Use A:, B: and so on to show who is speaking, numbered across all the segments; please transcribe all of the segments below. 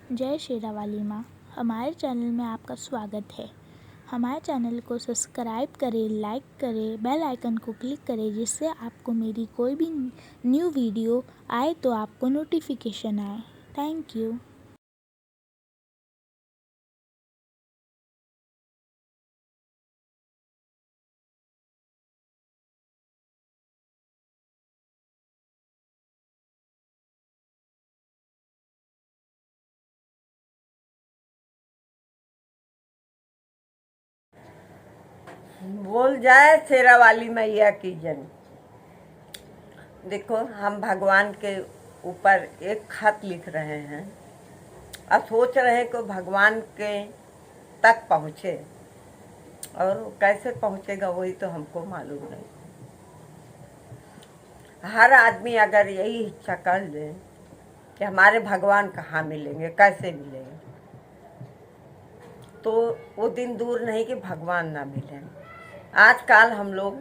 A: जय शेरावाली माँ। हमारे चैनल में आपका स्वागत है। हमारे चैनल को सब्सक्राइब करें, लाइक करें, बेल आइकन को क्लिक करें, जिससे आपको मेरी कोई भी न्यू वीडियो आए तो आपको नोटिफिकेशन आए। Thank you.
B: बोल जाए शेरावाली मैया की जन। देखो, हम भगवान के ऊपर एक खत लिख रहे हैं और सोच रहे हैं कि भगवान के तक पहुँचे, और कैसे पहुँचेगा वही तो हमको मालूम नहीं। हर आदमी अगर यही इच्छा कर ले कि हमारे भगवान कहाँ मिलेंगे, कैसे मिलेंगे, तो वो दिन दूर नहीं कि भगवान ना मिले। आजकल हम लोग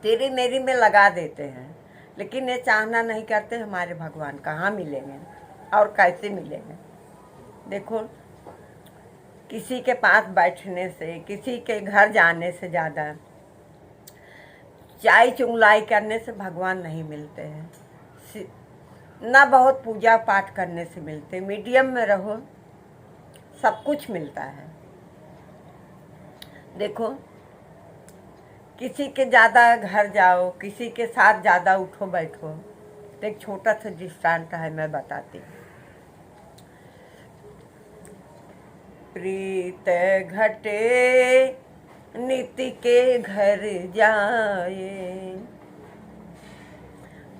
B: तेरी मेरी में लगा देते हैं, लेकिन ये चाहना नहीं करते हमारे भगवान कहाँ मिलेंगे और कैसे मिलेंगे। देखो, किसी के पास बैठने से, किसी के घर जाने से ज़्यादा चाय चुंगलाई करने से भगवान नहीं मिलते हैं, ना बहुत पूजा पाठ करने से मिलते। मीडियम में रहो, सब कुछ मिलता है। देखो, किसी के ज़्यादा घर जाओ, किसी के साथ ज़्यादा उठो बैठो, तो एक छोटा सा दृष्टांत है, मैं बताती हूँ। प्रीत घटे नीति के घर जाए,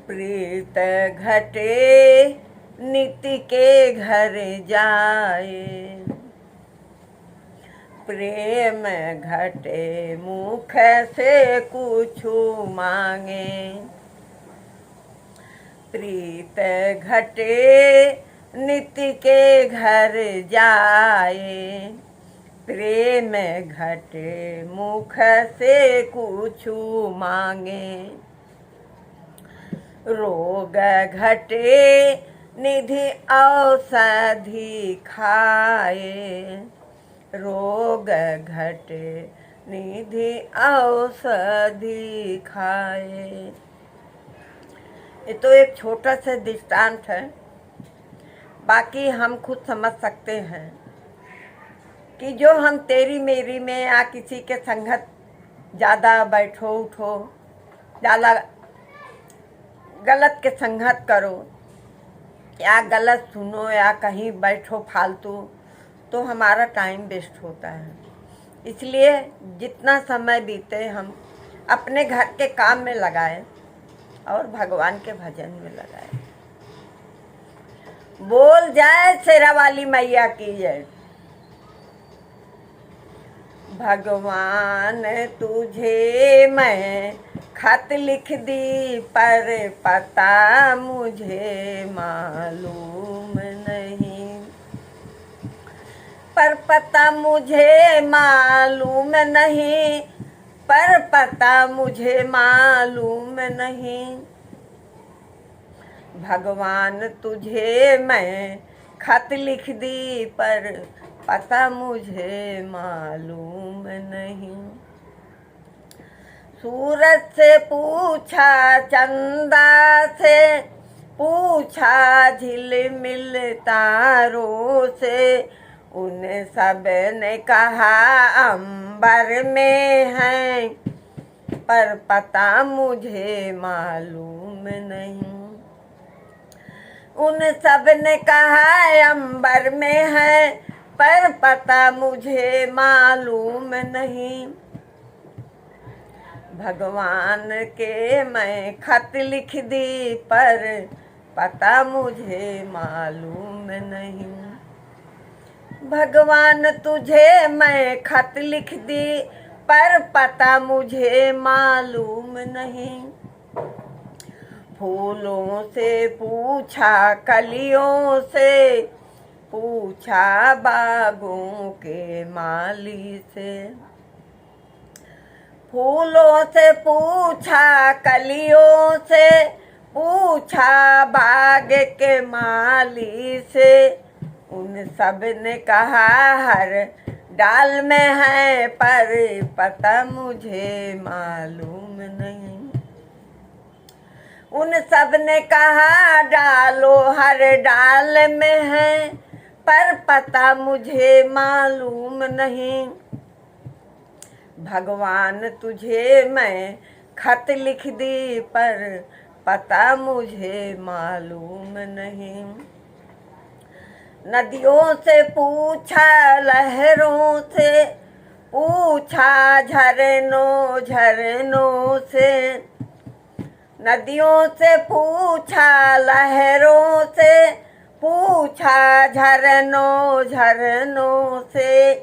B: प्रीत घटे नीति के घर जाए, प्रेम घटे मुख से कुछ मांगे, प्रीत घटे नीति के घर जाए, प्रेम घटे मुख से कुछ मांगे, रोग घटे निधि औषधि खाए, रोग घटे निधि औषधि खाए। ये तो एक छोटा सा दृष्टांत है, बाकी हम खुद समझ सकते हैं कि जो हम तेरी मेरी में या किसी के संगत ज़्यादा बैठो उठो, ज़्यादा गलत के संगत करो या गलत सुनो या कहीं बैठो फालतू, तो हमारा टाइम वेस्ट होता है। इसलिए जितना समय बीते हम अपने घर के काम में लगाएं और भगवान के भजन में लगाएं। बोल जाए शेरावाली मैया की जय। भगवान तुझे मैं खत लिख दी, पर पता मुझे मालूम नहीं, पर पता मुझे मालूम नहीं, पर पता मुझे मालूम नहीं। भगवान तुझे मैं खत लिख दी, पर पता मुझे मालूम नहीं। सूरज से पूछा, चंदा से पूछा, झिलमिल तारों से, उन सब ने कहा अंबर में है, पर पता मुझे मालूम नहीं। उन सब ने कहा अंबर में है, पर पता मुझे मालूम नहीं। भगवान के मैं खत लिख दी, पर पता मुझे मालूम नहीं। भगवान तुझे मैं खत लिख दी, पर पता मुझे मालूम नहीं। फूलों से पूछा, कलियों से पूछा, बागों के माली से, फूलों से पूछा, कलियों से पूछा बाग के माली से उन सब ने कहा हर डाल में है, पर पता मुझे मालूम नहीं। उन सब ने कहा डालो हर डाल में है, पर पता मुझे मालूम नहीं। भगवान तुझे मैं खत लिख दी, पर पता मुझे मालूम नहीं। नदियों से पूछा, लहरों से पूछा, झरनों झरनों से। नदियों से पूछा, लहरों से पूछा, झरनों झरनों से।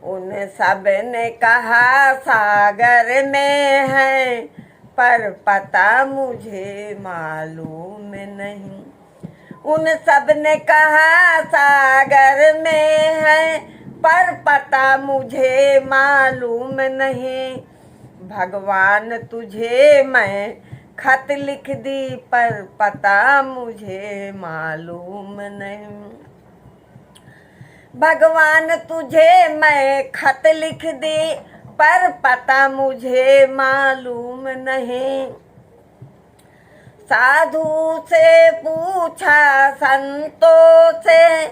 B: उन सब ने कहा सागर में है, पर पता मुझे मालूम नहीं। उन सब ने कहा सागर में है, पर पता मुझे मालूम नहीं। भगवान तुझे मैं खत लिख दी, पर पता मुझे मालूम नहीं। भगवान तुझे मैं खत लिख दी, पर पता मुझे मालूम नहीं। साधु से पूछा, संतों से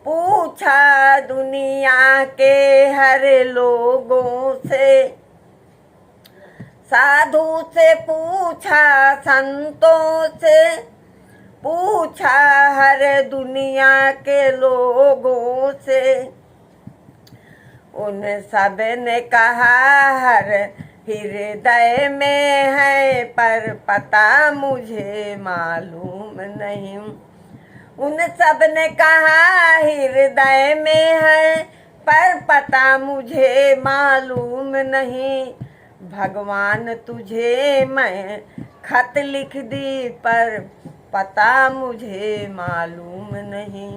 B: पूछा, दुनिया के हर लोगों से। साधु से पूछा, संतों से पूछा, हर दुनिया के लोगों से। उन सब ने कहा हर हृदय में है, पर पता मुझे मालूम नहीं। उन सब ने कहा हृदय में है, पर पता मुझे मालूम नहीं। भगवान तुझे मैं खत लिख दी, पर पता मुझे मालूम नहीं।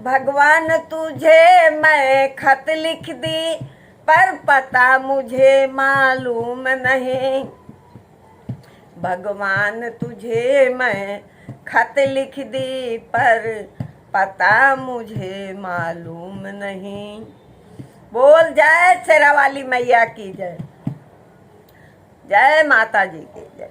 B: भगवान तुझे मैं खत लिख दी, पर पता मुझे मालूम नहीं। भगवान तुझे मैं खत लिख दी, पर पता मुझे मालूम नहीं। बोल जय शेरा वाली मैया की जय, जय माता जी की जय।